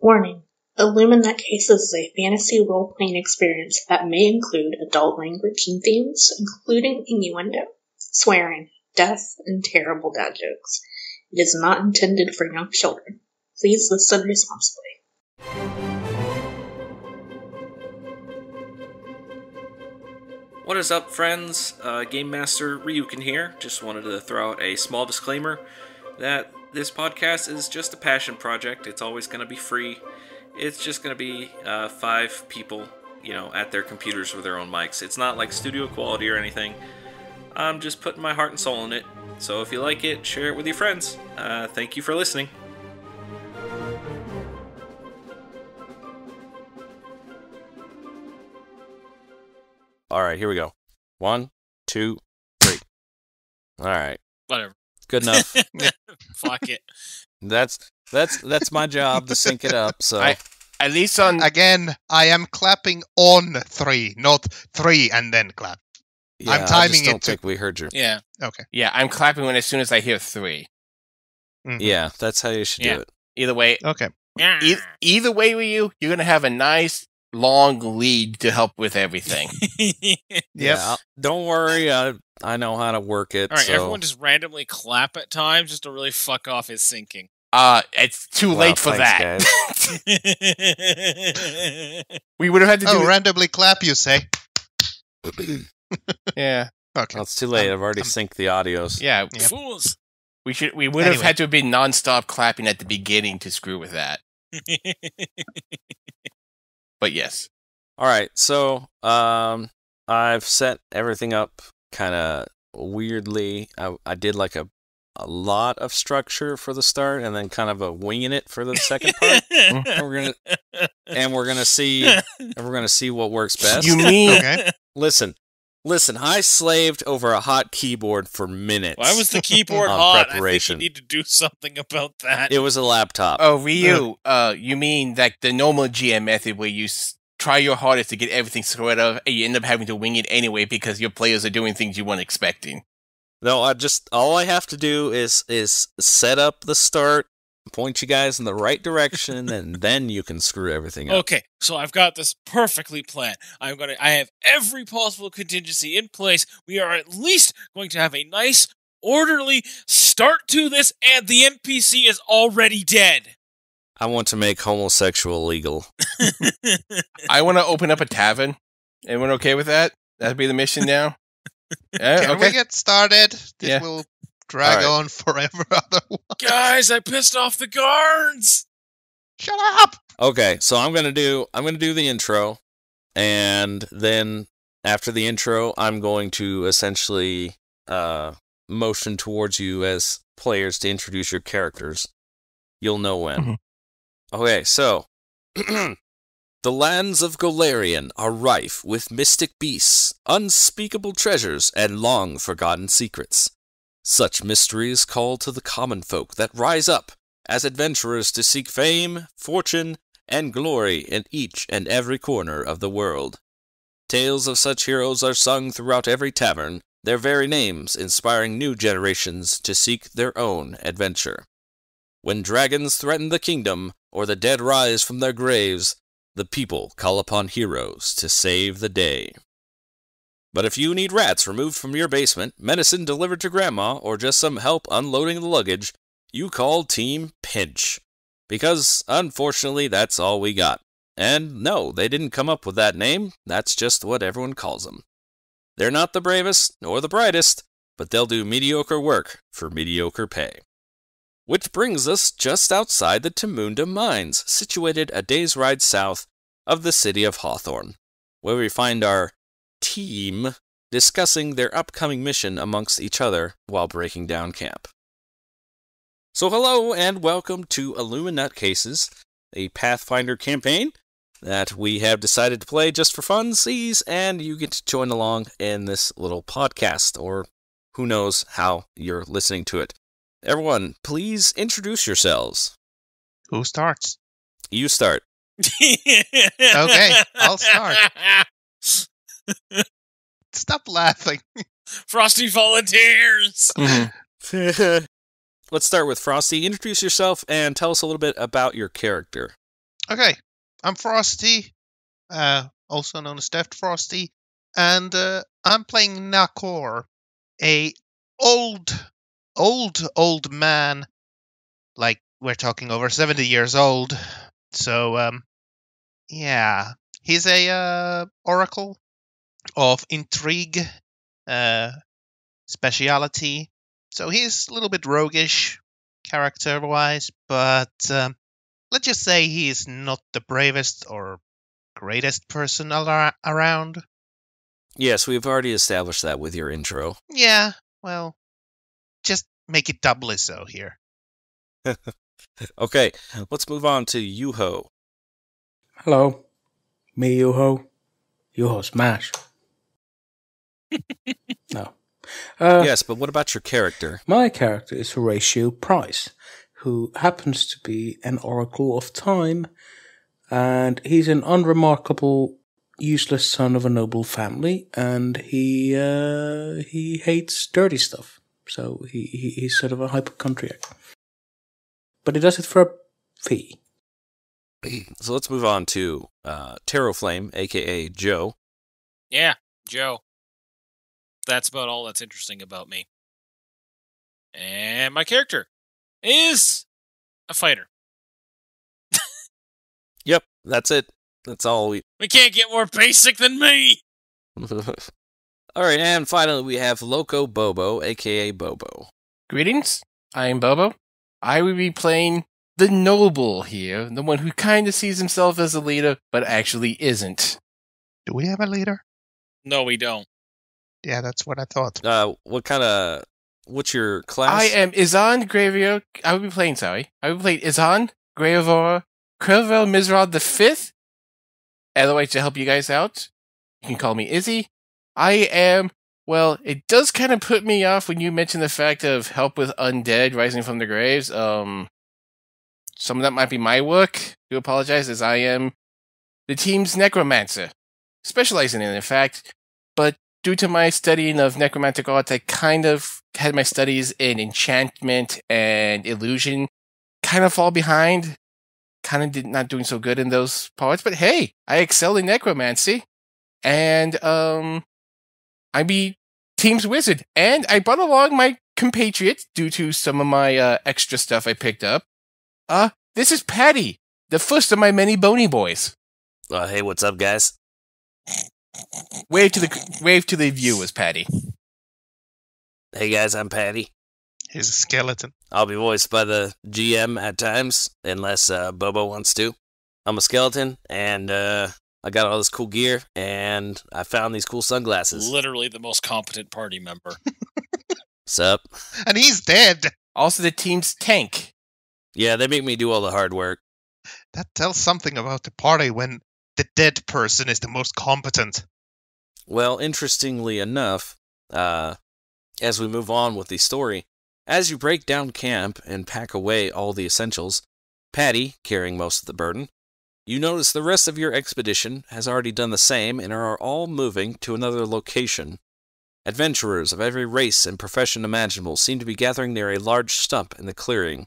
Warning: Illuminutcases is a fantasy role-playing experience that may include adult language and themes, including innuendo, swearing, death, and terrible dad jokes. It is not intended for young children. Please listen responsibly. What is up, friends? Game Master Ryukin here. Just wanted to throw out a small disclaimer that this podcast is just a passion project. It's always going to be free. It's just going to be 5 people, at their computers with their own mics. It's not like studio quality or anything. I'm just putting my heart and soul in it. So if you like it, share it with your friends. Thank you for listening. Alright, here we go. 1, 2, 3. Alright. Whatever. Good enough. Fuck it. That's my job to sync it up, so... At least on... Again, I am clapping on 3, not 3 and then clap. Yeah, I'm timing I just don't it think we heard you. Yeah. Okay. Yeah, I'm clapping as soon as I hear 3. Mm-hmm. Yeah, that's how you should do it. Either way. Okay. Either way with you, you're going to have a nice, long lead to help with everything. Yeah, don't worry. I know how to work it. All right, so. everyone just randomly clap at times just to really fuck off his syncing. It's too late for thanks, that. We would have had to do randomly clap, you say? Yeah. Okay. Well, it's too late. I've already synced the audios. Yeah. Yep. Fools. We would have had to have been non-stop clapping at the beginning to screw with that. But yes. All right, so I've set everything up kind of weirdly. I did like a lot of structure for the start, and then kind of a winging it for the second part. we're gonna see what works best. You mean? Okay. Listen. I slaved over a hot keyboard for minutes. Why was the keyboard on hot? preparation. I think you need to do something about that. It was a laptop. Oh, Ryu, you mean like the normal GM method where you try your hardest to get everything squared up, and you end up having to wing it anyway because your players are doing things you weren't expecting. No, all I have to do is set up the start, point you guys in the right direction, and then you can screw everything up. Okay, so I've got this perfectly planned. I have every possible contingency in place. We are at least going to have a nice, orderly start to this, and the NPC is already dead. I want to make homosexual legal. I want to open up a tavern. Everyone okay with that? That'd be the mission now? Can we get started? This will drag on forever otherwise. Guys, I pissed off the guards! Shut up! Okay, so I'm gonna do the intro, and then after the intro, I'm going to essentially motion towards you as players to introduce your characters. You'll know when. Mm-hmm. Okay, so the lands of Golarion are rife with mystic beasts, unspeakable treasures, and long-forgotten secrets. Such mysteries call to the common folk that rise up as adventurers to seek fame, fortune, and glory in each and every corner of the world. Tales of such heroes are sung throughout every tavern, their very names inspiring new generations to seek their own adventure. When dragons threaten the kingdom, or the dead rise from their graves, the people call upon heroes to save the day. But if you need rats removed from your basement, medicine delivered to Grandma, or just some help unloading the luggage, you call Team Pinch. Because, unfortunately, that's all we got. And no, they didn't come up with that name, that's just what everyone calls them. They're not the bravest, nor the brightest, but they'll do mediocre work for mediocre pay. Which brings us just outside the Temunda Mines, situated a day's ride south of the city of Hawthorne, where we find our team discussing their upcoming mission amongst each other while breaking down camp. So hello and welcome to Illuminutcases, a Pathfinder campaign that we have decided to play just for funsies, and you get to join along in this little podcast, or who knows how you're listening to it. Everyone, please introduce yourselves. Who starts? You start. Okay, I'll start. Stop laughing. Frosty volunteers! Let's start with Frosty. Introduce yourself and tell us a little bit about your character. Okay, I'm Frosty, also known as Deft Frosty, and I'm playing Nakor, a old man. Like, we're talking over 70 years old. So, yeah. He's a oracle of intrigue, speciality. So he's a little bit roguish, character-wise, but let's just say he's not the bravest or greatest person around. Yes, we've already established that with your intro. Yeah, well, just make it doubly so here. Okay, let's move on to Yuho. Hello, me Yuho. Yuho Smash. No. Yes, but what about your character? My character is Horatio Price, who happens to be an oracle of time, and he's an unremarkable, useless son of a noble family, and he hates dirty stuff. So he's sort of a hypochondriac. But he does it for a fee. So let's move on to Terrorflame, a.k.a. Joe. Yeah, Joe. That's about all that's interesting about me. And my character is a fighter. Yep, that's it. That's all we can't get more basic than me! Alright, and finally we have Loco Bobo, a.k.a. Bobo. Greetings, I'm Bobo. I will be playing the noble here, the one who kind of sees himself as a leader, but actually isn't. Do we have a leader? No, we don't. Yeah, that's what I thought. What's your class? I am Izan Gravio. I will be playing Izan Gravor Kervel Mizrod V. Otherwise, to help you guys out, you can call me Izzy. I am, well, it does kind of put me off when you mention the fact of help with undead rising from the graves. Some of that might be my work. I do apologize, as I am the team's necromancer, specializing in fact, but due to my studying of necromantic arts, I kind of had my studies in enchantment and illusion kind of fall behind. Kind of not doing so good in those parts, but hey, I excel in necromancy, and I be team's wizard, and I brought along my compatriots due to some of my extra stuff I picked up. This is Patty, the first of my many bony boys. Hey, what's up, guys? Wave to the viewers, Patty. Hey guys, I'm Patty. He's a skeleton. I'll be voiced by the GM at times, unless Bobo wants to. I'm a skeleton, and I got all this cool gear, and I found these cool sunglasses. Literally the most competent party member. Sup? And he's dead! Also the team's tank. Yeah, they make me do all the hard work. That tells something about the party when the dead person is the most competent. Well, interestingly enough, as we move on with the story, as you break down camp and pack away all the essentials, Patty carrying most of the burden, you notice the rest of your expedition has already done the same and are all moving to another location. Adventurers of every race and profession imaginable seem to be gathering near a large stump in the clearing.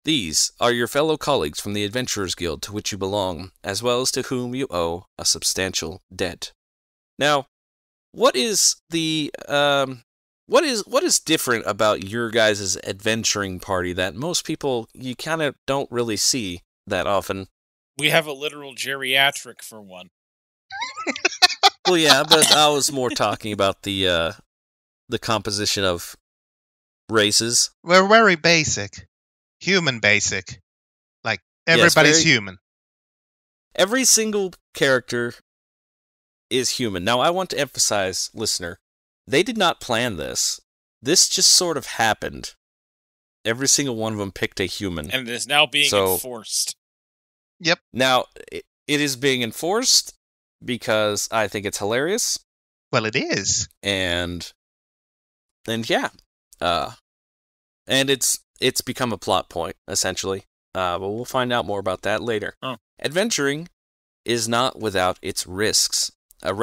These are your fellow colleagues from the Adventurers Guild to which you belong, as well as to whom you owe a substantial debt. Now, what is the what is different about your guys' adventuring party that most people you kind of don't really see that often? We have a literal geriatric for one. Well, yeah, but I was more talking about the composition of races. We're very basic. Human basic. Like, everybody's human. Every single character is human. Now, I want to emphasize, listener, they did not plan this. This just sort of happened. Every single one of them picked a human. And it is now being enforced. Yep. Now, it is being enforced because I think it's hilarious. Well, it is. And yeah. And it's become a plot point, essentially. But we'll find out more about that later. Oh. Adventuring is not without its risks. A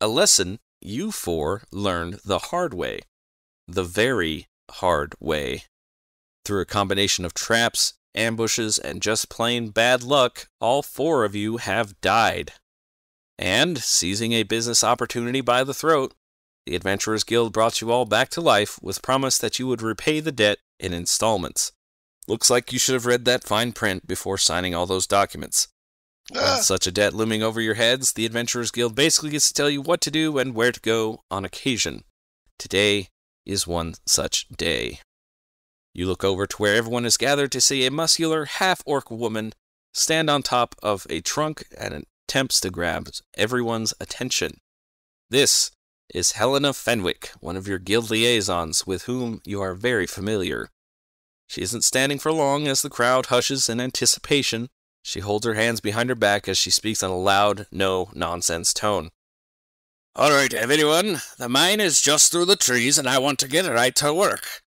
lesson you four learned the hard way. The very hard way. Through a combination of traps ambushes, and just plain bad luck, all 4 of you have died. And, seizing a business opportunity by the throat, the Adventurers Guild brought you all back to life with promise that you would repay the debt in installments. Looks like you should have read that fine print before signing all those documents. With such a debt looming over your heads, the Adventurers Guild basically gets to tell you what to do and where to go on occasion. Today is one such day. You look over to where everyone is gathered to see a muscular, half-orc woman stand on top of a trunk and attempts to grab everyone's attention. This is Helena Fenwick, one of your guild liaisons with whom you are very familiar. She isn't standing for long as the crowd hushes in anticipation. She holds her hands behind her back as she speaks in a loud, no-nonsense tone. All right, everyone. The mine is just through the trees, and I want to get right to work.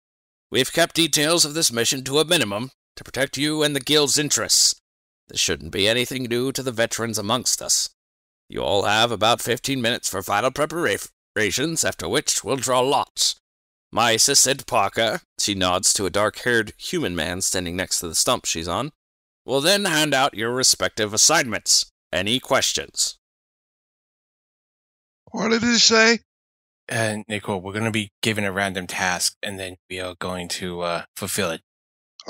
We've kept details of this mission to a minimum to protect you and the guild's interests. There shouldn't be anything new to the veterans amongst us. You all have about 15 minutes for final preparations, after which we'll draw lots. My assistant, Parker, she nods to a dark-haired human man standing next to the stump she's on, will then hand out your respective assignments. Any questions? What did he say? Nico, we're going to be given a random task, and then we are going to fulfill it.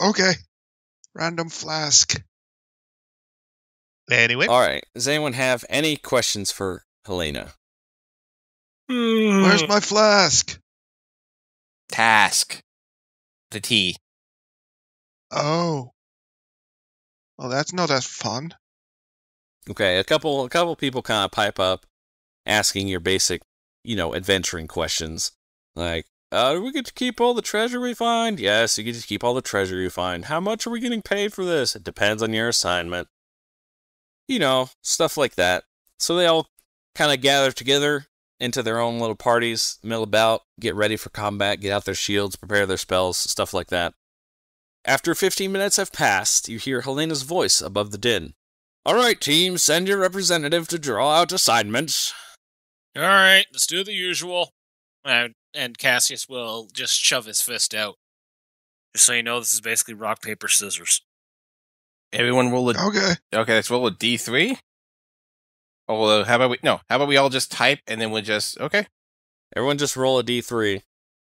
Okay. Random flask. Anyway. Alright, does anyone have any questions for Helena? Where's my flask? Task. The T. Oh. Well, that's not as fun. Okay, a couple people kind of pipe up, asking your basic, adventuring questions. Like, do we get to keep all the treasure we find? Yes, you get to keep all the treasure you find. How much are we getting paid for this? It depends on your assignment. Stuff like that. So they all kind of gather together into their own little parties, mill about, get ready for combat, get out their shields, prepare their spells, stuff like that. After 15 minutes have passed, you hear Helena's voice above the din. All right, team, send your representative to draw out assignments. All right, let's do the usual. And Cassius will just shove his fist out. Just so you know, this is basically rock, paper, scissors. Everyone roll a... Okay. Okay, let's roll a D3. Oh, how about we all just type, and then we'll just... Okay. Everyone just roll a D3.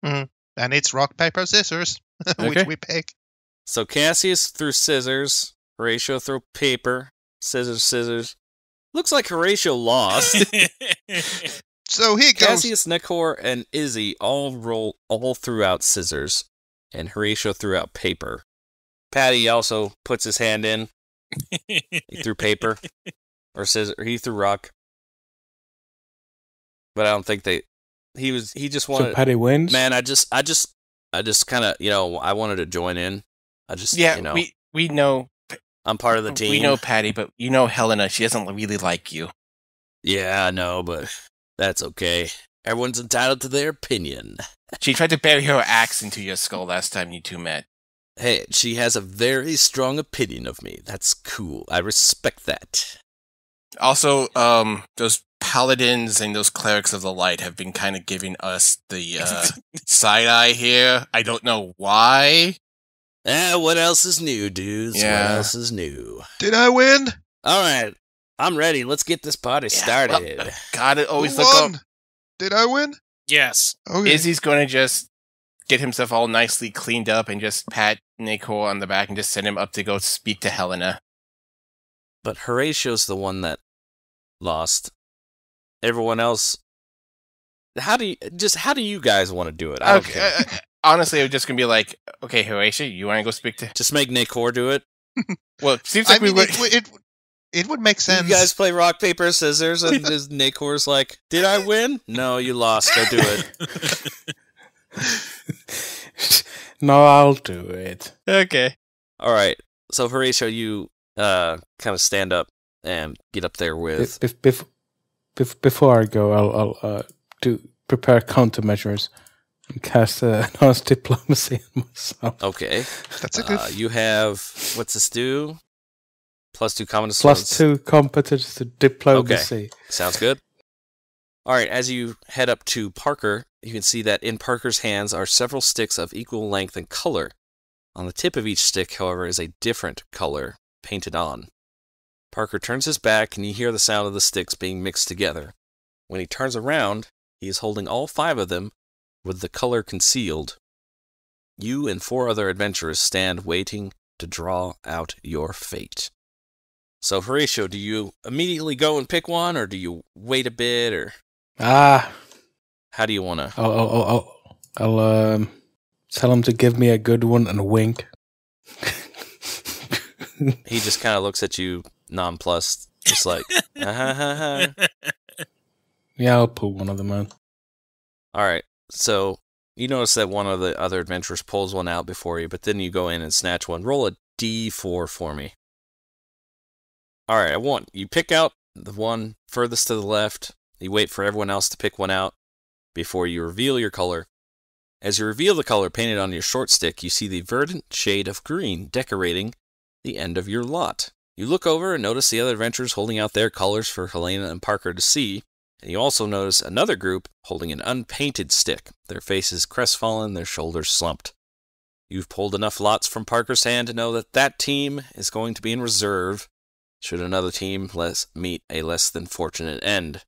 Mm-hmm. And it's rock, paper, scissors, which we pick. So Cassius threw scissors, Horatio threw paper, scissors. Looks like Horatio lost. So here goes. Cassius, Nekor, and Izzy all threw out scissors, and Horatio threw out paper. Patty also puts his hand in. He threw paper or scissors. He threw rock, but I don't think he just wanted. So Patty wins. Man, I just kind of I wanted to join in. We know. I'm part of the team. We know Patty, but Helena. She doesn't really like you. Yeah, I know, but that's okay. Everyone's entitled to their opinion. She tried to bury her axe into your skull last time you two met. Hey, she has a very strong opinion of me. That's cool. I respect that. Also, those paladins and those clerics of the light have been kind of giving us the side eye here. I don't know why. What else is new, dudes? Yeah. What else is new? Did I win? All right, I'm ready. Let's get this party started. Well, gotta always Who look won? up. Did I win? Yes. Okay. Izzy's going to just get himself all nicely cleaned up and just pat Nicole on the back and just send him up to go speak to Helena. But Horatio's the one that lost. Everyone else. How do you guys want to do it? I don't care. Honestly, it was just gonna be like, okay, Horatio, you want to go speak to? Just make Nekor do it. Well, it seems like it would make sense. You guys play rock, paper, scissors, and Nekor's like, "Did I win? No, you lost. Go do it." No, I'll do it. Okay. All right. So Horatio, you kind of stand up and get up there with. Before I go, I'll prepare countermeasures and cast enhanced diplomacy on myself. Okay. That's a good. You have what's this do? +2 competence. +2 competence to diplomacy. Okay. Sounds good. All right. As you head up to Parker, you can see that in Parker's hands are several sticks of equal length and color. On the tip of each stick, however, is a different color painted on. Parker turns his back, and you hear the sound of the sticks being mixed together. When he turns around, he is holding all 5 of them with the color concealed. You and 4 other adventurers stand waiting to draw out your fate. So, Horatio, do you immediately go and pick one, or do you wait a bit, or how do you want to? I'll tell him to give me a good one and a wink. He just kind of looks at you nonplussed, just like, Yeah, I'll pull one of them out. All right, so you notice that one of the other adventurers pulls one out before you, but then you go in and snatch one. Roll a d4 for me. All right, you pick out the one furthest to the left. You wait for everyone else to pick one out before you reveal your color. As you reveal the color painted on your short stick, you see the verdant shade of green decorating the end of your lot. You look over and notice the other adventurers holding out their colors for Helena and Parker to see, and you also notice another group holding an unpainted stick, their faces crestfallen, their shoulders slumped. You've pulled enough lots from Parker's hand to know that that team is going to be in reserve should another team meet a less than fortunate end.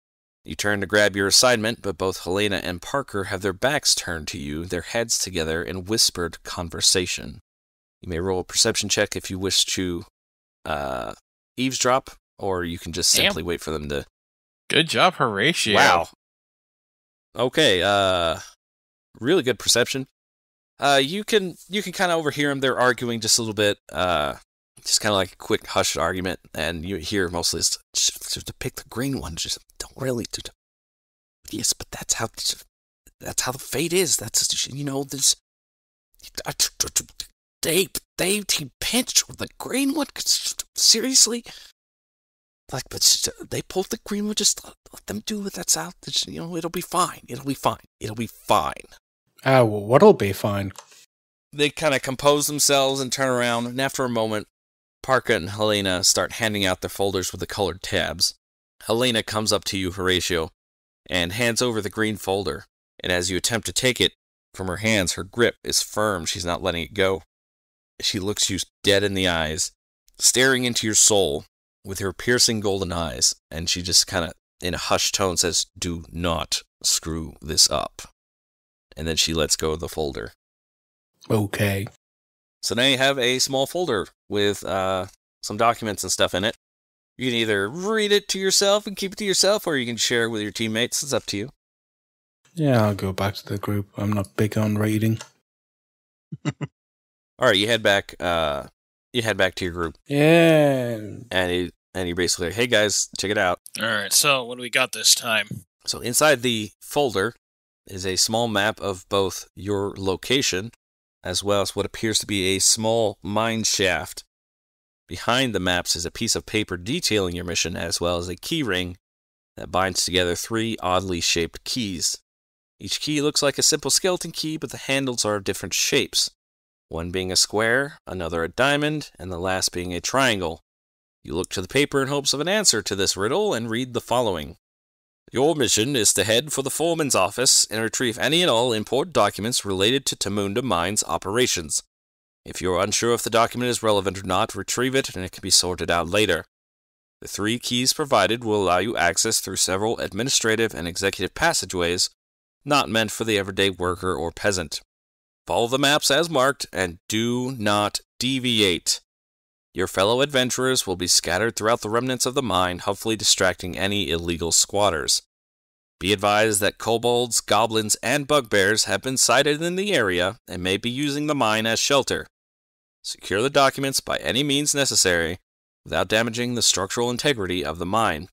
You turn to grab your assignment, but both Helena and Parker have their backs turned to you, their heads together in whispered conversation. You may roll a perception check if you wish to eavesdrop, or you can just simply wait for them to... Good job, Horatio. Wow. Okay, really good perception. You can kind of overhear them. They're arguing just a little bit, just kind of like a quick hushed argument, and you hear mostly to pick the green one. Just don't really. Yes, but that's how the fate is. That's there's they pinched the green one. Seriously, like, but they pulled the green one. Just let them do it. That's out. It'll be fine. It'll be fine. It'll be fine. Well, what'll be fine? They kind of compose themselves and turn around, and after a moment, Parker and Helena start handing out their folders with the colored tabs. Helena comes up to you, Horatio, and hands over the green folder, and as you attempt to take it from her hands, her grip is firm. She's not letting it go. She looks you dead in the eyes, staring into your soul with her piercing golden eyes, and she just kind of, in a hushed tone, says, "Do not screw this up." And then she lets go of the folder. Okay. So now you have a small folder with some documents and stuff in it. You can either read it to yourself and keep it to yourself, or you can share it with your teammates. It's up to you. Yeah, I'll go back to the group. I'm not big on reading. All right, you head back. You head back to your group. Yeah. And you basically, hey guys, check it out. All right, so what do we got this time? So inside the folder is a small map of both your location as well as what appears to be a small mine shaft. Behind the maps is a piece of paper detailing your mission, as well as a key ring that binds together 3 oddly shaped keys. Each key looks like a simple skeleton key, but the handles are of different shapes, one being a square, another a diamond, and the last being a triangle. You look to the paper in hopes of an answer to this riddle and read the following. Your mission is to head for the foreman's office and retrieve any and all important documents related to Temunda Mines operations. If you're unsure if the document is relevant or not, retrieve it and it can be sorted out later. The 3 keys provided will allow you access through several administrative and executive passageways not meant for the everyday worker or peasant. Follow the maps as marked and do not deviate. Your fellow adventurers will be scattered throughout the remnants of the mine, hopefully distracting any illegal squatters. Be advised that kobolds, goblins, and bugbears have been sighted in the area and may be using the mine as shelter. Secure the documents by any means necessary without damaging the structural integrity of the mine.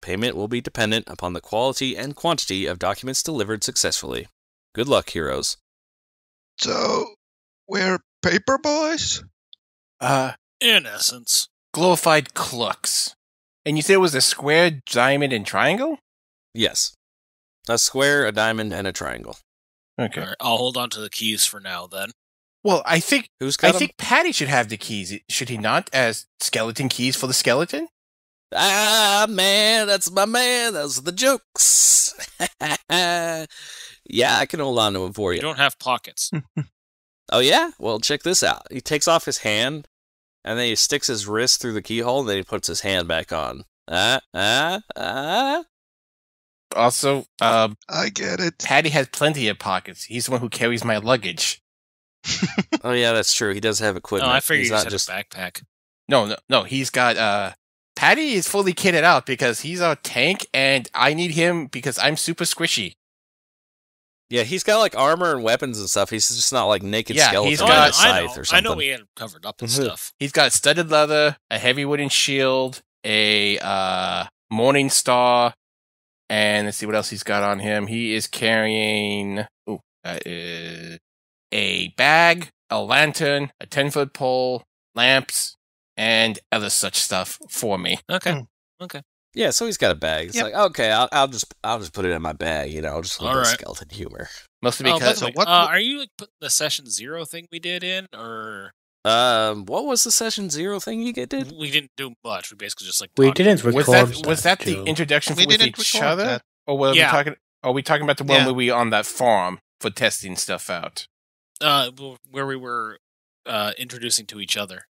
Payment will be dependent upon the quality and quantity of documents delivered successfully. Good luck, heroes. So, we're paper boys? In essence. Glorified clucks. And you said it was a square, diamond, and triangle? Yes. A square, a diamond, and a triangle. Okay. All right, I'll hold on to the keys for now, then. Well, I think Who's got 'em? Patty should have the keys, should he not, as skeleton keys for the skeleton? Ah, man, that's my man. Those are the jokes. Yeah, I can hold on to them for You you. don't have pockets. Oh, yeah? Well, check this out. He takes off his hand, and then he sticks his wrist through the keyhole, and then he puts his hand back on. Also, I get it. Patty has plenty of pockets. He's the one who carries my luggage. Oh, yeah, that's true. He does have Oh, equipment. I figured He's you not said just a backpack. No. He's got, Patty is fully kitted out because he's a tank, and I need him because I'm super squishy. Yeah, he's got like armor and weapons and stuff. He's just not like naked Yeah, skeleton he's with got- a scythe or I something. know we had him covered up and stuff. He's got studded leather, a heavy wooden shield, a morning star, and let's see what else he's got on him. He is carrying a bag, a lantern, a 10-foot pole, lamps, and other such stuff for me. Okay. Yeah, so he's got a bag. It's Yep. like, okay, I'll just put it in my bag, just a little All right. skeleton humor. Mostly Oh, by because the way, what- are you like putting the session 0 thing we did in, or What was the session 0 thing you did? we didn't do much? We basically just like We talked didn't about it. record was that the Joe. introduction We with didn't each record other, that. or were Yeah. we talking? Are we talking about the one Yeah. where we on that farm for testing stuff out? Where we were introducing to each other.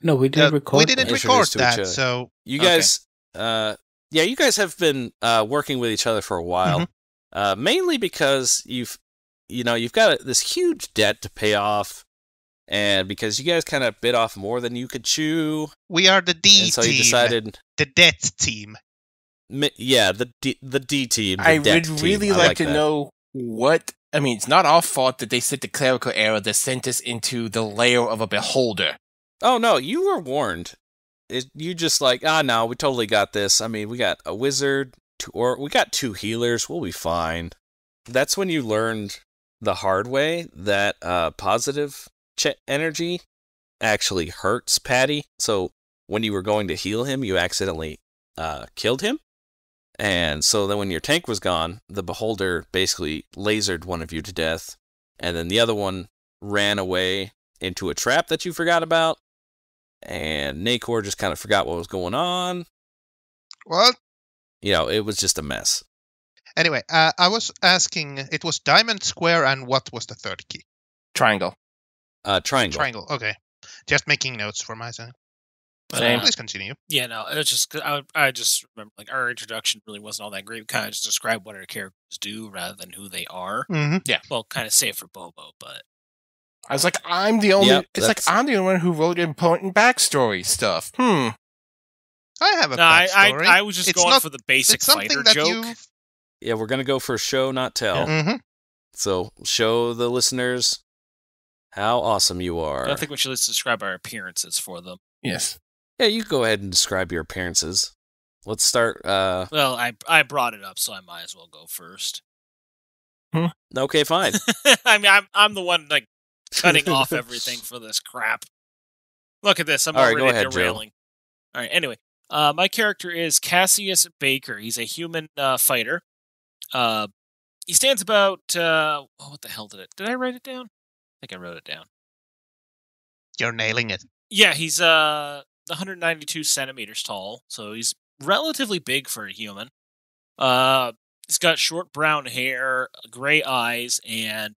No, we didn't record. we didn't that. record Introduced to each that, other. so You Okay. guys, you guys have been working with each other for a while, mainly because you've got this huge debt to pay off, and because you guys kind of bit off more than you could chew, we are the D and so team, you decided, the debt team. the D team. I debt would team. really I like to that. know what. I mean, it's not our fault that they sent the clerical error that sent us into the lair of a beholder. Oh no, you were warned. You just like, no, we totally got this. I mean, we got a wizard, we got 2 healers. We'll be fine. That's when you learned the hard way that positive energy actually hurts Patty. So when you were going to heal him, you accidentally killed him. And so then when your tank was gone, the beholder basically lasered one of you to death. And then the other one ran away into a trap that you forgot about. And Nacor just kind of forgot what was going on. What? It was just a mess. Anyway, I was asking, it was diamond, square, and what was the third key? Triangle. Triangle. Triangle, okay. Just making notes for myself. Same. Please continue. Yeah, no, it's just 'cause I just remember like our introduction really wasn't all that great. We kind of just described what our characters do rather than who they are. Mm-hmm. Well, kind of save for Bobo, but I was like, I'm the only. Yep, it's like that's- I'm the only one who wrote important backstory stuff. I have a no, I backstory. I was just It's going not- for the basic it's something fighter that joke. you've... Yeah, we're going to go for show, not tell. Mhm. So show the listeners how awesome you are. I think we should just describe our appearances for them. Yes. Yeah, you go ahead and describe your appearances. Let's start. Well, I brought it up, so I might as well go first. Okay, fine. I mean, I'm the one like cutting off everything for this crap. Look at this. I'm All right, already go ahead, Joe. derailing. All right. Anyway, my character is Cassius Baker. He's a human fighter. He stands about. What the hell did I write it down? I think I wrote it down. You're nailing it. Yeah, he's 192 centimeters tall, so he's relatively big for a human. He's got short brown hair, gray eyes, and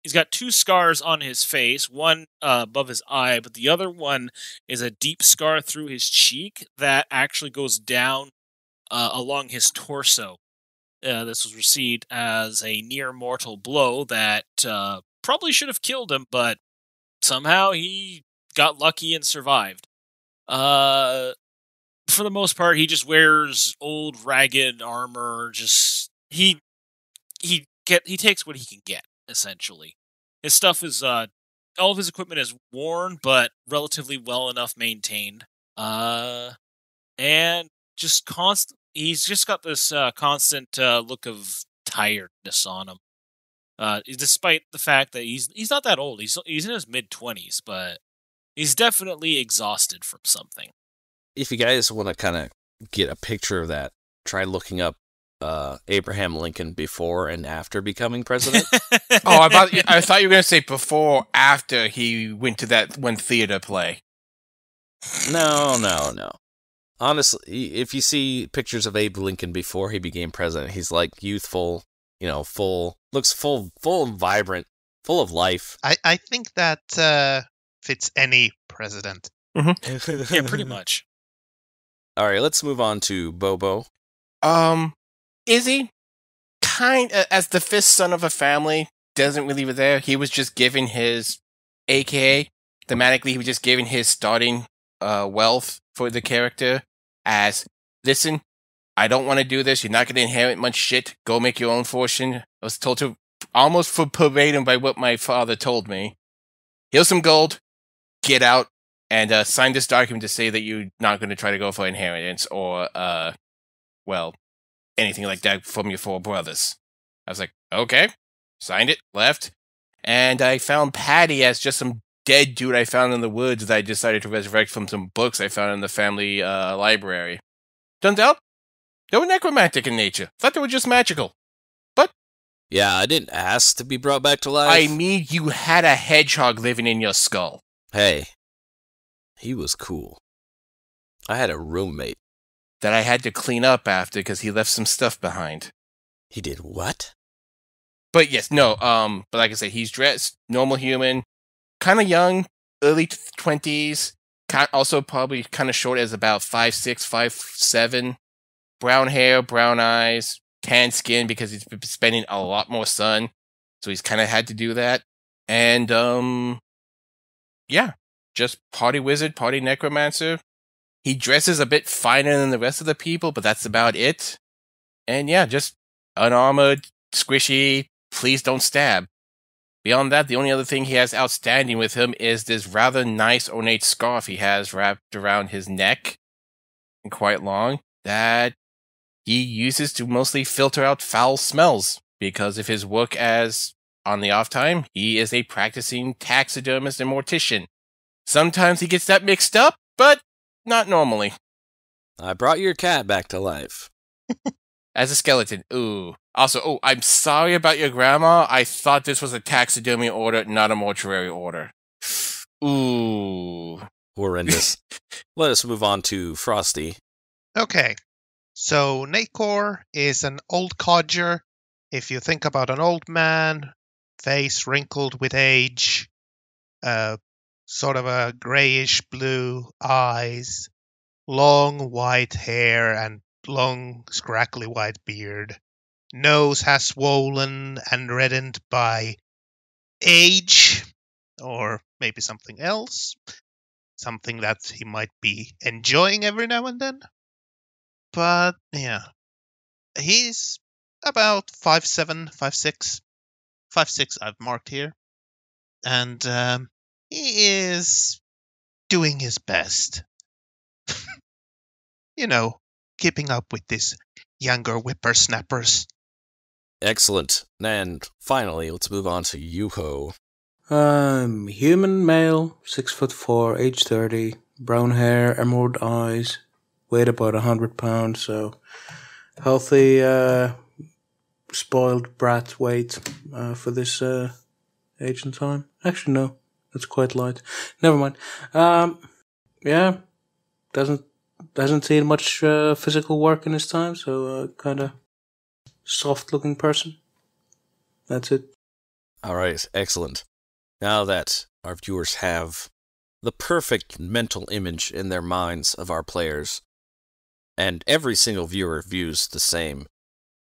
he's got 2 scars on his face, one above his eye, but the other one is a deep scar through his cheek that actually goes down along his torso. This was received as a near-mortal blow that probably should have killed him, but somehow he got lucky and survived. For the most part, he just wears old, ragged armor. Just he takes what he can get. Essentially, his stuff is all of his equipment is worn, but relatively well enough maintained. And just constant. He's just got this constant look of tiredness on him. Despite the fact that he's not that old. He's in his mid-20s, but he's definitely exhausted from something. If you guys want to kind of get a picture of that, try looking up Abraham Lincoln before and after becoming president. Oh, I thought you were going to say before or after he went to that one theater play. No. Honestly, if you see pictures of Abe Lincoln before he became president, he's like youthful, looks full and vibrant. full of life. I think that fits any president. Yeah, pretty much. All right, let's move on to Bobo. Izzy, as the fifth son of a family, doesn't really was there. He was just given his, AKA, thematically, he was just given his starting wealth for the character as, listen, I don't want to do this. You're not going to inherit much shit. Go make your own fortune. I was told to, almost for verbatim by what my father told me. Here's some gold. Get out and sign this document to say that you're not going to try to go for inheritance or, anything like that from your four brothers. I was like, okay. Signed it, left. And I found Patty as just some dead dude I found in the woods that I decided to resurrect from some books I found in the family library. Turns out, they were necromantic in nature. Thought they were just magical. Yeah, I didn't ask to be brought back to life. I mean, you had a hedgehog living in your skull. Hey, he was cool. I had a roommate. That I had to clean up after because he left some stuff behind. He did what? But yes, no, but like I said, he's dressed, normal human, kind of young, early 20s, also probably kind of short as about 5'6", 5'7", brown hair, brown eyes, tan skin because he's been spending a lot more sun, so he's kind of had to do that. And, yeah, just party wizard, party necromancer. He dresses a bit finer than the rest of the people, but that's about it. And yeah, just unarmored, squishy, please don't stab. Beyond that, the only other thing he has outstanding with him is this rather nice ornate scarf he has wrapped around his neck, and quite long, that he uses to mostly filter out foul smells, because of his work as, on the off time, he is a practicing taxidermist and mortician. Sometimes he gets that mixed up, but not normally. I brought your cat back to life. As a skeleton, ooh. Also, I'm sorry about your grandma. I thought this was a taxidermy order, not a mortuary order. Ooh. Horrendous. Let us move on to Frosty. Okay, so Nacor is an old codger. If you think about an old man, face wrinkled with age, sort of a grayish blue eyes, long white hair, and long scraggly white beard. Nose has swollen and reddened by age, or maybe something else. Something that he might be enjoying every now and then. But, yeah. He's about 5'7", 5'6". 5'6" I've marked here. And he is doing his best. You know, keeping up with these younger whippersnappers. Excellent. And finally, let's move on to Yuho. Human male, 6'4", age 30, brown hair, emerald eyes, weighed about 100 pounds, so healthy, spoiled brat weight for this age and time. Actually, no, that's quite light. Never mind. Yeah, hasn't seen much physical work in his time, so kind of soft-looking person. That's it. All right, excellent. Now that our viewers have the perfect mental image in their minds of our players, and every single viewer views the same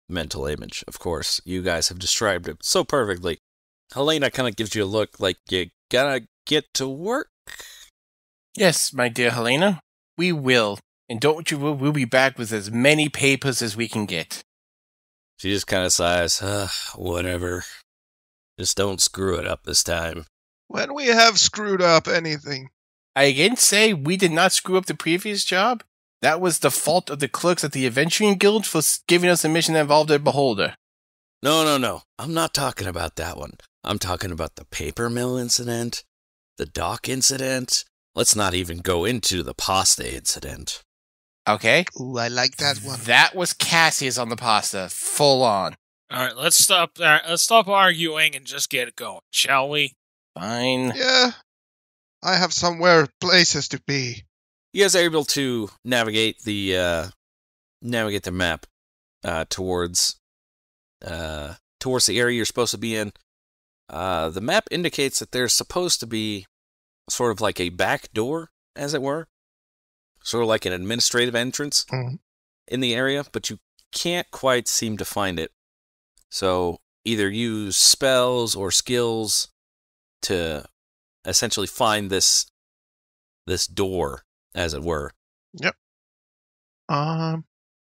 mental image, of course, you guys have described it so perfectly. Helena kind of gives you a look like you gotta get to work. Yes, my dear Helena, we will. And don't you worry, we'll be back with as many papers as we can get. She just kind of sighs, whatever. Just don't screw it up this time. When we have screwed up anything. I again say we did not screw up the previous job. That was the fault of the clerks at the Adventuring Guild for giving us a mission that involved a beholder. No. I'm not talking about that one. I'm talking about the paper mill incident, the dock incident. Let's not even go into the pasta incident. Okay? Ooh, I like that one. That was Cassius on the pasta, full on. All right, let's stop there. Let's stop arguing and just get it going, shall we? Fine. Yeah, I have somewhere places to be. You guys are able to navigate the map towards the area you're supposed to be in. The map indicates that there's supposed to be sort of like a back door, as it were. Sort of like an administrative entrance in the area, but you can't quite seem to find it. So either use spells or skills to essentially find this door, as it were. Yep.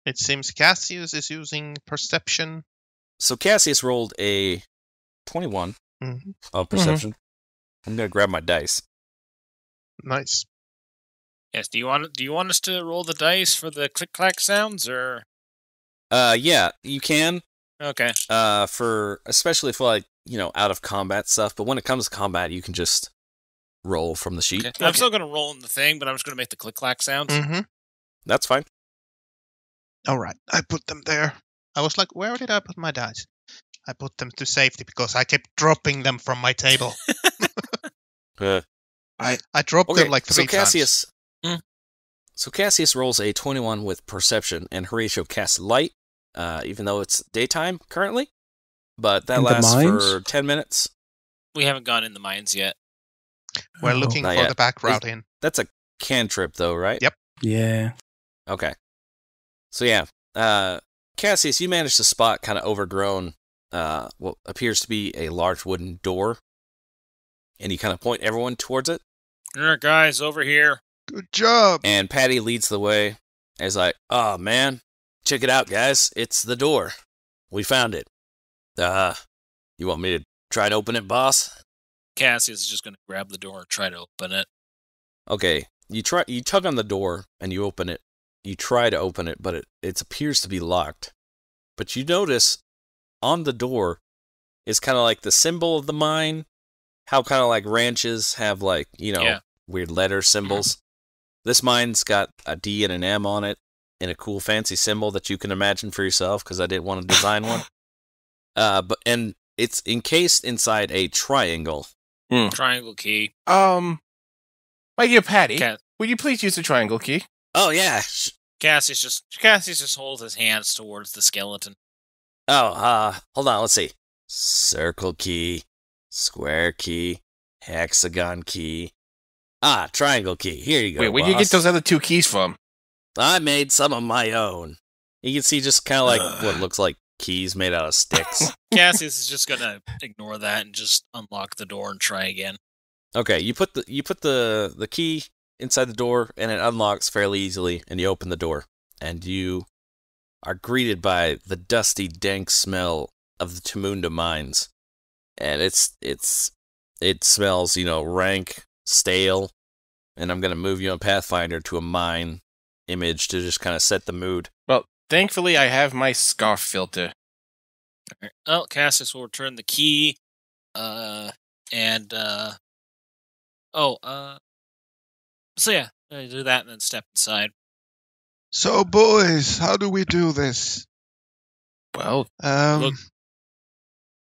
It seems Cassius is using perception. So Cassius rolled a 21 of perception. I'm gonna grab my dice. Nice. Yes. Do you want us to roll the dice for the click clack sounds, or? Yeah, you can. Okay. Especially for like, out of combat stuff, but when it comes to combat, you can just roll from the sheet. Okay. I'm still gonna roll in the thing, but I'm just gonna make the click clack sounds. That's fine. All right, I put them there. I was like, where did I put my dice? I put them to safety because I kept dropping them from my table. I dropped them like 3 times. So Cassius rolls a 21 with perception, and Horatio casts light, even though it's daytime currently. But that lasts for 10 minutes. We haven't gone in the mines yet. We're looking for the back route in. That's a cantrip, though, right? Yep. Yeah. Okay. So yeah, Cassius, you managed to spot kind of overgrown, what appears to be a large wooden door, and you kind of point everyone towards it. Here, guys, over here. Good job. And Patty leads the way. He's like, "Oh man, check it out, guys! It's the door. We found it. You want me to try to open it, boss?" Cassius is just going to grab the door and try to open it. Okay, you tug on the door and you open it. You try to open it, but it appears to be locked. But you notice on the door is kind of like the symbol of the mine. How kind of like ranches have like, weird letter symbols. This mine's got a D and an M on it and a cool fancy symbol that you can imagine for yourself because I didn't want to design one. And it's encased inside a triangle. Triangle key. My dear Patty, would you please use the triangle key? Oh, yeah. Cassius just holds his hands towards the skeleton. Oh, hold on, let's see. Circle key, square key, hexagon key. Triangle key. Here you go. Wait, where do you get those other 2 keys from? I made some of my own. You can see just kind of like what looks like keys made out of sticks. Cassius is just gonna ignore that and just unlock the door and try again. Okay, you put the key inside the door, and it unlocks fairly easily, and you open the door, and you are greeted by the dusty, dank smell of the Temunda Mines, and it smells, rank, stale, and I'm gonna move you on Pathfinder to a mine image to just kind of set the mood. Well, thankfully, I have my scarf filter. Right. Well, Cassius will return the key, so yeah, do that and then step inside. So, boys, how do we do this? Well,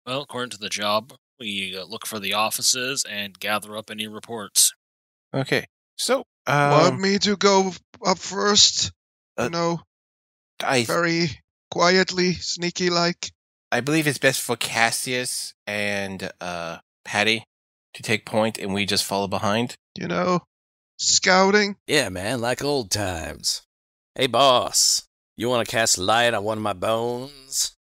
According to the job, we look for the offices and gather up any reports. Okay. So, want me to go up first? Very quietly, sneaky-like. I believe it's best for Cassius and Patty to take point, and we just follow behind. Scouting. Yeah, man, like old times. Hey, boss, you want to cast light on one of my bones?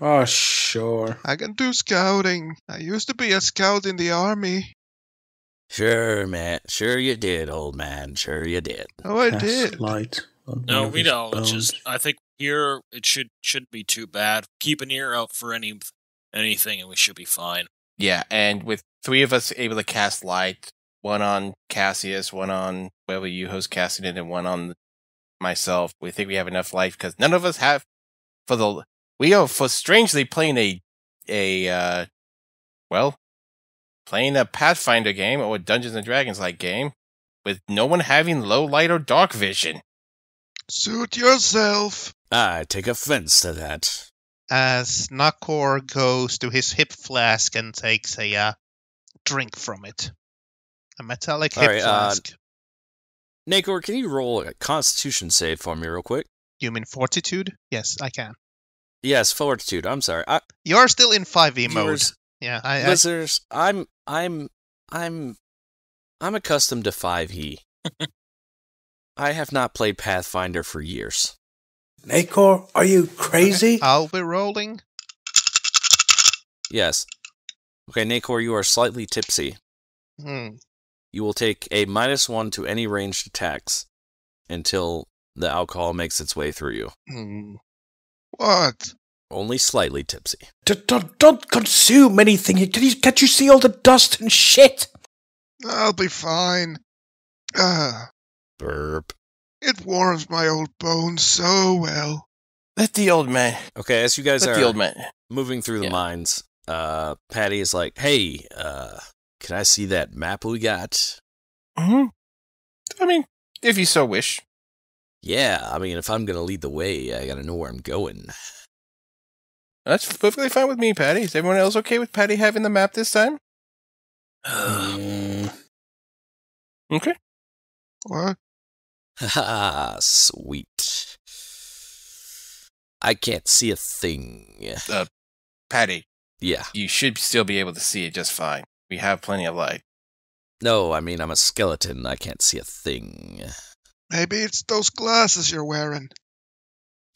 Oh, sure. I can do scouting. I used to be a scout in the army. Sure, man. Sure you did, old man. Sure you did. Oh, I Cast did. light on No, one of we his don't. bones. I think here it shouldn't be too bad. Keep an ear out for anything, and we should be fine. Yeah, and with 3 of us able to cast light, one on Cassius, one on whoever you host casting it, and one on myself, we think we have enough light because none of us have we are for strangely playing playing a Pathfinder game or a Dungeons and Dragons like game with no one having low light or dark vision. Suit yourself. I take offense to that. As Nakor goes to his hip flask and takes a drink from it. A metallic hip flask. Nakor, can you roll a Constitution save for me real quick? You mean Fortitude? Yes, I can. Yes, Fortitude. I'm sorry. You're still in 5e mode. Viewers, Yeah, Listeners, I'm accustomed to 5e. I have not played Pathfinder for years. Nacor, are you crazy? I'll be rolling. Yes. Okay, Nacor, you are slightly tipsy. Hmm. You will take a -1 to any ranged attacks until the alcohol makes its way through you. What? Only slightly tipsy. Don't consume anything. Can't you see all the dust and shit? I'll be fine. Burp. It warms my old bones so well. Let the old man. Okay, as you guys Let the old are man. moving through the Yeah. mines, Patty is like, hey, can I see that map we got? Hmm. I mean, if you so wish. Yeah, I mean, if I'm gonna lead the way, I gotta know where I'm going. That's perfectly fine with me, Patty. Is everyone else okay with Patty having the map this time? Okay. What? Haha, sweet. I can't see a thing. Patty, Yeah. you should still be able to see it just fine. We have plenty of light. No, I mean, I'm a skeleton. I can't see a thing. Maybe it's those glasses you're wearing.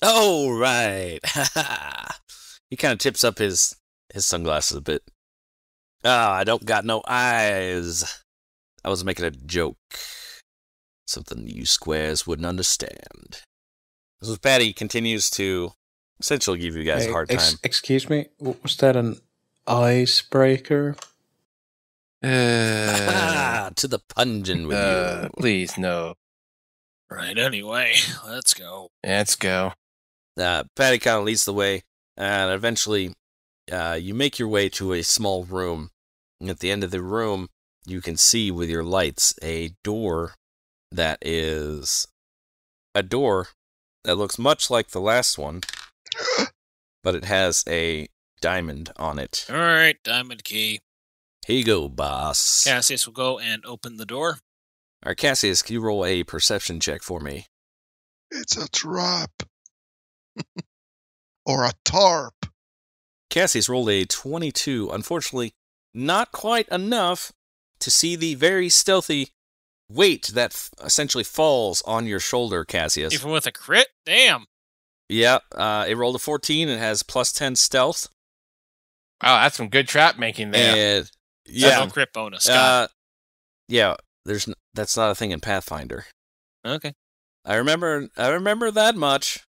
Oh, right. He kind of tips up his sunglasses a bit. I don't got no eyes. I was making a joke. Something you squares wouldn't understand. So Patty continues to essentially give you guys a hard time. Excuse me? Was that an icebreaker? To the pungent with you. Please, no. Right, anyway, let's go. Let's go. Patty kind of leads the way, and eventually you make your way to a small room. And at the end of the room, you can see with your lights a door that looks much like the last one, but it has a diamond on it. All right, diamond key. Here you go, boss. Cassius will go and open the door. All right, Cassius, can you roll a perception check for me? It's a trap. Or a tarp. Cassius rolled a 22. Unfortunately, not quite enough to see the very stealthy weight that essentially falls on your shoulder, Cassius. Even with a crit? Damn. Yeah, it rolled a 14 and has +10 stealth. Wow, that's some good trap making there. And yeah, No crit bonus. Got yeah, that's not a thing in Pathfinder. it. Okay. I remember that much.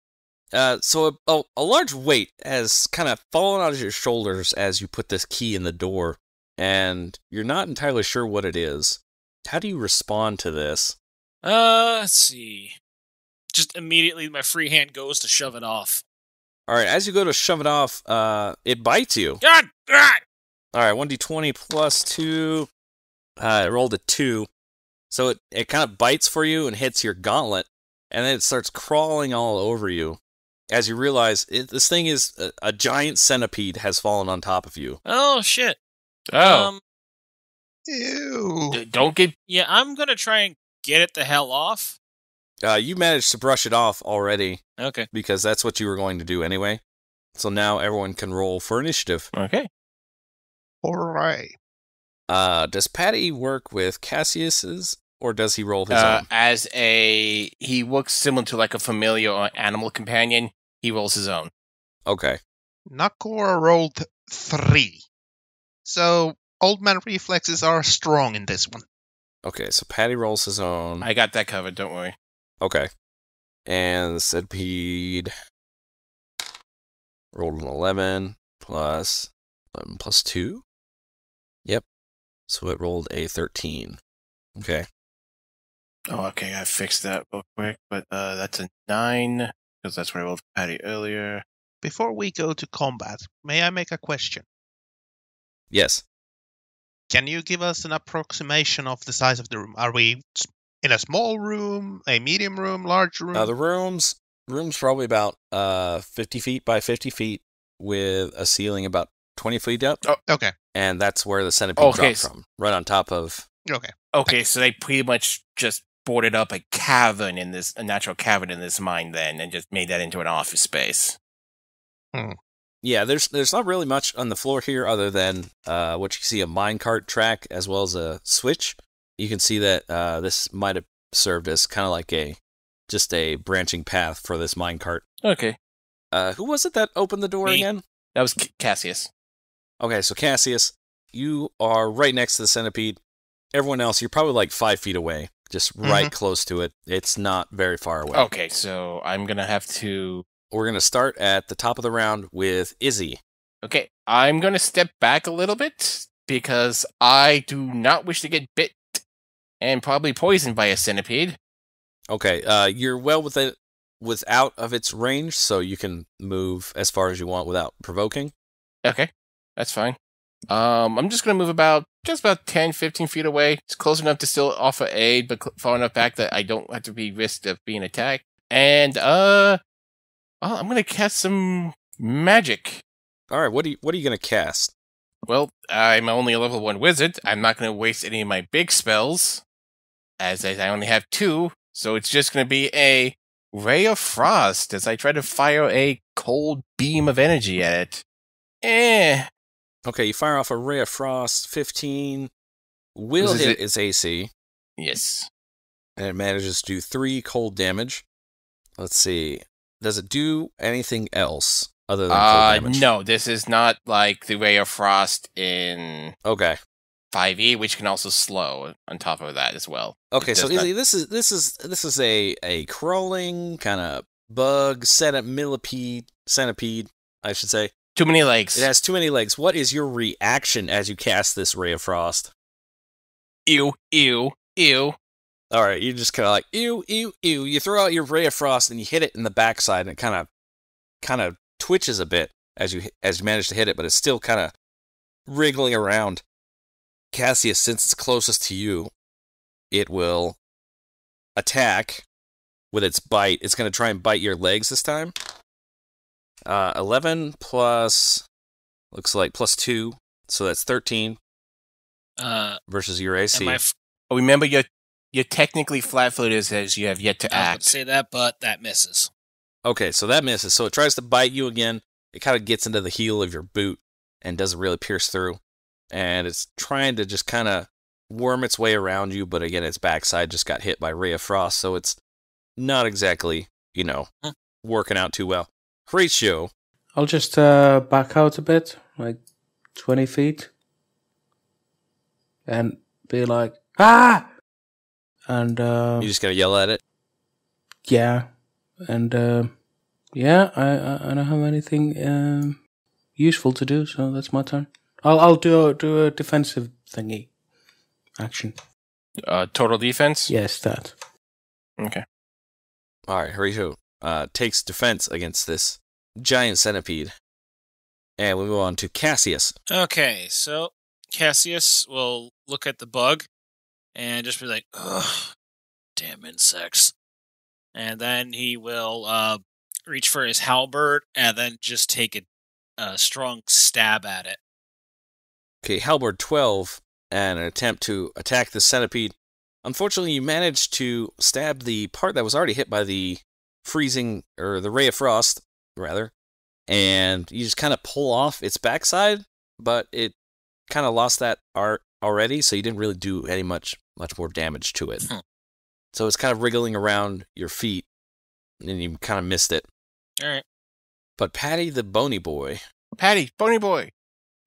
So a large weight has kind of fallen out of your shoulders as you put this key in the door, and you're not entirely sure what it is. How do you respond to this? Let's see. Just immediately my free hand goes to shove it off. All right, as you go to shove it off, it bites you. God! All right, 1d20 plus 2. It rolled a 2. So it kind of bites for you and hits your gauntlet, and then it starts crawling all over you. As you realize, this thing is a giant centipede has fallen on top of you. Oh, shit. Oh, Ew. don't get... Yeah, I'm gonna try and get it the hell off. You managed to brush it off already, Okay. because that's what you were going to do anyway. So now everyone can roll for initiative. Okay. Hooray. Does Patty work with Cassius's, or does he roll his own? He looks similar to like a familiar or animal companion. He rolls his own. Okay. Nakor rolled 3. So, old man reflexes are strong in this one. Okay, so Patty rolls his own. I got that covered, don't worry. Okay. And the centipede rolled an 11 plus 11 plus 2. Yep. So it rolled a 13. Okay. Oh, okay, I fixed that real quick, but that's a 9, because that's what I rolled for Patty earlier. Before we go to combat, may I make a question? Yes. Can you give us an approximation of the size of the room? Are we in a small room, a medium room, large room? The room's probably about 50 feet by 50 feet with a ceiling about 20 feet up. Oh, okay. And that's where the centipede Okay, dropped from. Right on top of... Okay. Okay, so they pretty much just boarded up a natural cavern in this mine then, and just made that into an office space. Yeah, there's not really much on the floor here other than what you see, a minecart track as well as a switch. You can see that this might have served as kind of like just a branching path for this minecart. Okay. Who was it that opened the door Me. again? That was Cassius. Okay, so Cassius, you are right next to the centipede. Everyone else, you're probably like 5 feet away, just right close to it. It's not very far away. Okay, so I'm going to have to... We're going to start at the top of the round with Izzy. Okay, I'm going to step back a little bit because I do not wish to get bit and probably poisoned by a centipede. Okay, you're well without of its range, so you can move as far as you want without provoking. Okay, that's fine. I'm just going to move just about 10, 15 feet away. It's close enough to still offer aid, but far enough back that I don't have to be risked of being attacked. And, I'm going to cast some magic. All right, what are you going to cast? Well, I'm only a level 1 wizard. I'm not going to waste any of my big spells, as I only have 2. So it's just going to be a Ray of Frost as I try to fire a cold beam of energy at it. Okay, you fire off a Ray of Frost, 15. Will hit its AC. Yes. And it manages to do 3 cold damage. Let's see. Does it do anything else other than cold damage? No, this is not like the Ray of Frost in Okay. 5e, which can also slow on top of that as well. Okay, so Izzy, this is a crawling kind of bug centipede, I should say. Too many legs. It has too many legs. What is your reaction as you cast this Ray of Frost? Ew, ew, ew. All right, you just kind of like ew, ew, ew. You throw out your Ray of Frost and you hit it in the backside, and it kind of twitches a bit as you manage to hit it, but it's still kind of wriggling around. Cassius, since it's closest to you, it will attack with its bite. It's going to try and bite your legs this time. 11 plus, looks like plus 2, so that's 13 versus your AC. Remember, you're technically flat-footed as you have yet to act. I would say that, but that misses. Okay, so that misses. So it tries to bite you again. It kind of gets into the heel of your boot and doesn't really pierce through. And it's trying to just kind of worm its way around you, but again, its backside just got hit by Ray of Frost, so it's not exactly, working out too well. Horatio. I'll just back out a bit, like 20 feet, and be like, ah! And, You just gotta yell at it? Yeah. And, I don't have anything useful to do, so that's my turn. I'll do a defensive thingy action. Total defense? Yes, that. Okay. All right, Horatio takes defense against this giant centipede. And we move on to Cassius. Okay, so Cassius will look at the bug and just be like, ugh, damn insects. And then he will reach for his halberd and then just take a strong stab at it. Okay, halberd 12, and an attempt to attack the centipede. Unfortunately, you managed to stab the part that was already hit by the the Ray of Frost, rather, and you just kind of pull off its backside, but it kind of lost that art already, so you didn't really do any much more damage to it. So it's kind of wriggling around your feet, and you kind of missed it. All right. But Patty the Bony Boy. Patty, Bony Boy,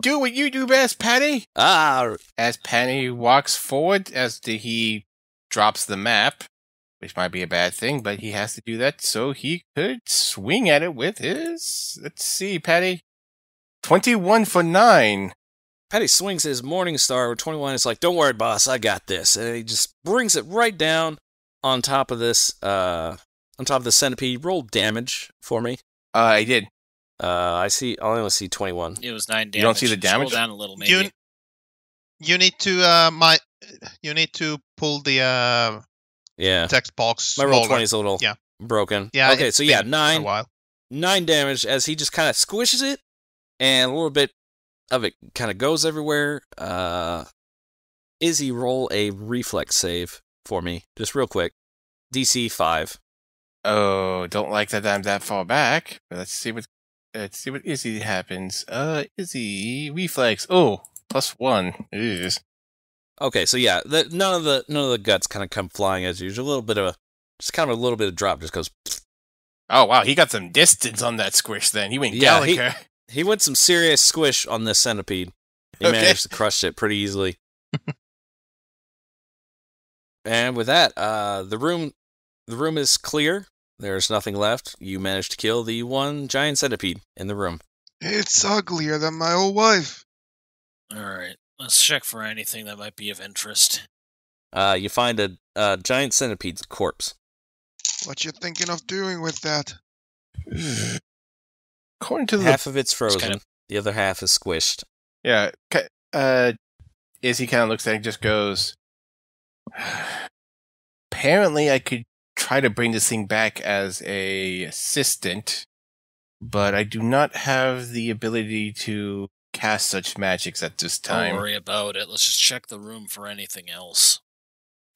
do what you do best, Patty! As Patty walks forward, he drops the map, which might be a bad thing, but he has to do that so he could swing at it with his... Let's see, Patty. 21 for 9. Patty swings his Morning Star with 21. It's like, don't worry, boss, I got this. And he just brings it right down on top of this, on top of the centipede. Roll damage for me. I did. I only see 21. It was 9 damage. You don't see the damage? Scroll down a little, maybe. You need to pull the text box. My roll 20 is a little broken. Yeah. Okay, so yeah, 9. A while. 9 damage as he just kind of squishes it, and a little bit of it kind of goes everywhere. Izzy, roll a reflex save for me, just real quick. DC 5. Oh, don't like that I'm that far back. But let's see what Let's see what Izzy happens. Izzy reflex. Oh, +1. Ugh. Okay, so yeah, none of the guts kind of come flying as usual. A little bit of a little bit of drop just goes. Oh wow, he got some distance on that squish. Then he went Yeah, Gallagher. he went some serious squish on this centipede. He Okay. managed to crush it pretty easily. And with that, the room is clear. There's nothing left. You managed to kill the one giant centipede in the room. It's uglier than my old wife. Alright, let's check for anything that might be of interest. You find a giant centipede's corpse. What you thinking of doing with that? According to the Half of it's frozen. kind of- The other half is squished. yeah, Izzy kind of looks at it and just goes. Apparently, I could try to bring this thing back as a assistant, but I do not have the ability to cast such magics at this Don't time. worry about it. Let's just check the room for anything else.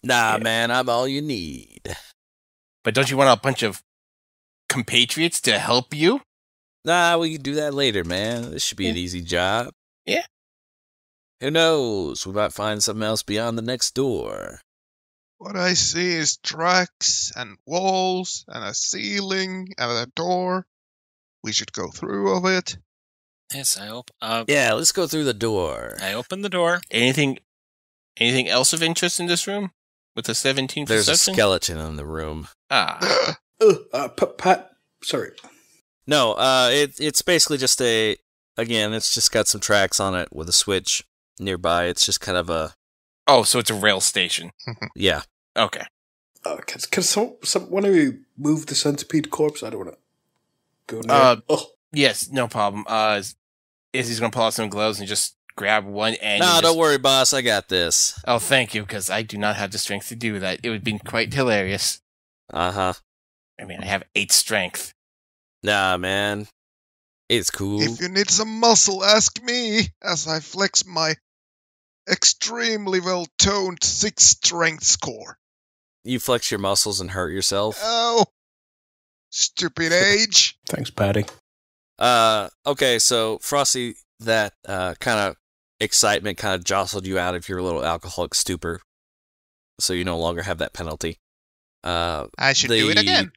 Nah, Yeah. man, I'm all you need. But don't you want a bunch of compatriots to help you? Nah, we can do that later, man. This should be an easy job. Yeah. Who knows? We might find something else beyond the next door. What I see is tracks and walls and a ceiling and a door. We should go through of it. Yes, I hope. Yeah, let's go through the door. I opened the door. Anything else of interest in this room? With a 17 There's a perception? skeleton in the room. Ah. Pat, sorry. No, it's basically just it's just got some tracks on it with a switch nearby. It's just kind of a, Oh, so it's a rail station. yeah. Okay. Can one of you move the centipede corpse? I don't want to go near. Yes, no problem. Izzy's gonna pull out some gloves and just grab one end. No, and don't just- worry, boss. I got this. Oh, thank you, because I do not have the strength to do that. It would be quite hilarious. Uh-huh. I mean, I have 8 strength. Nah, man. It's cool. If you need some muscle, ask me, as I flex my extremely well-toned 6 strength score. You flex your muscles and hurt yourself. Oh, stupid age. Thanks, Patty. Okay, so Frosty, that kind of excitement kind of jostled you out of your little alcoholic stupor, so you no longer have that penalty. I should do it again.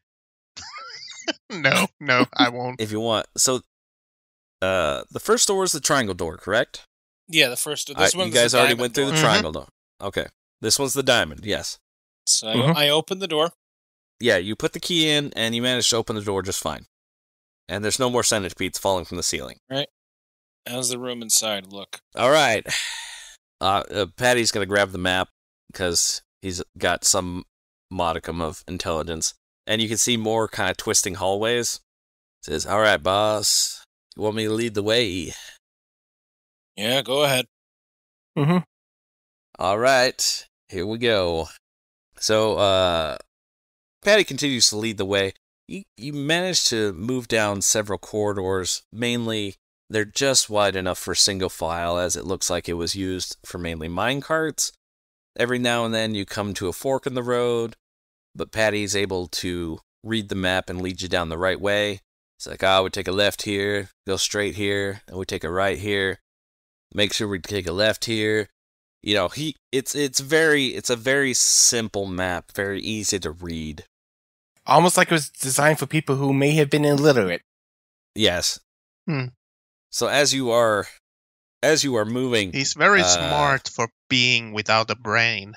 No, I won't. If you want. So, the first door is the triangle door, correct? Yeah, the first. This You one's guys the already diamond went through door. the triangle door. Okay. This one's the diamond, yes. So Mhm. I opened the door. Yeah, you put the key in, and you managed to open the door just fine. And there's no more centipedes falling from the ceiling. How's the room inside look? All right. Patty's going to grab the map, because he's got some modicum of intelligence. And you can see more kind of twisting hallways. Says, all right, boss. You want me to lead the way? Yeah, go ahead. Mm-hmm. All right. Here we go. So, Patty continues to lead the way. You manage to move down several corridors. Mainly, they're just wide enough for single file, as it looks like it was used for mainly minecarts. Every now and then you come to a fork in the road, but Patty's able to read the map and lead you down the right way. It's like, we take a left here, go straight here, and we take a right here. Make sure we take a left here. You know, it's a very simple map, very easy to read. Almost like it was designed for people who may have been illiterate. Yes. Hmm. So as you are moving, He's very smart for being without a brain.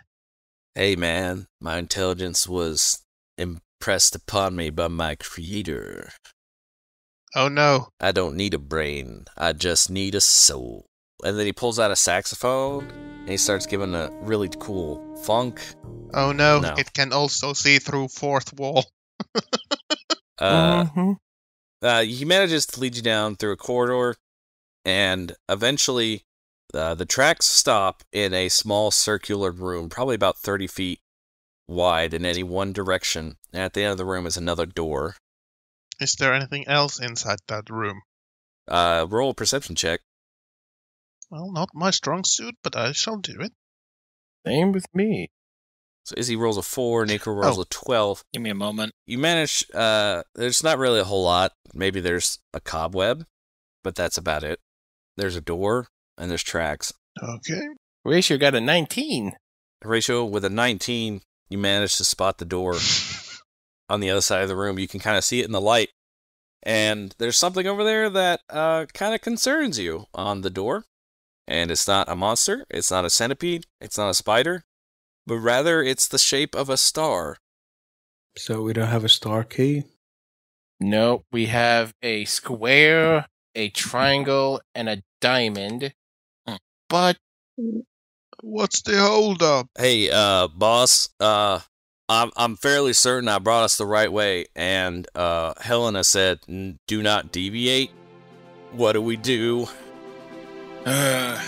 hey man, my intelligence was impressed upon me by my creator. Oh no. I don't need a brain, I just need a soul. And then he pulls out a saxophone, and he starts giving a really cool funk. Oh no. No. It can also see through fourth wall. Mm-hmm. He manages to lead you down through a corridor, and eventually the tracks stop in a small circular room, probably about 30 feet wide in any one direction. And at the end of the room is another door. Is there anything else inside that room? Roll a perception check. Well, not my strong suit, but I shall do it. Same with me. So Izzy rolls a 4, Nico rolls a 12. Give me a moment. You manage, there's not really a whole lot. Maybe there's a cobweb, but that's about it. There's a door, and there's tracks. Okay. Horatio got a 19. Horatio, with a 19, you manage to spot the door on the other side of the room. You can kind of see it in the light. And there's something over there that kind of concerns you on the door. And it's not a monster, it's not a centipede, it's not a spider, but rather it's the shape of a star. So we don't have a star key? No, we have a square, a triangle, and a diamond. But What's the holdup? Hey, boss, I'm fairly certain I brought us the right way, and Helena said, do not deviate. What do we do? How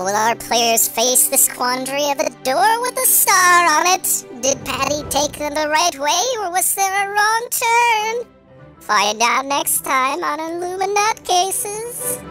will our players face the quandary of a door with a star on it? Did Patty take them the right way, or was there a wrong turn? Find out next time on Illuminutcases.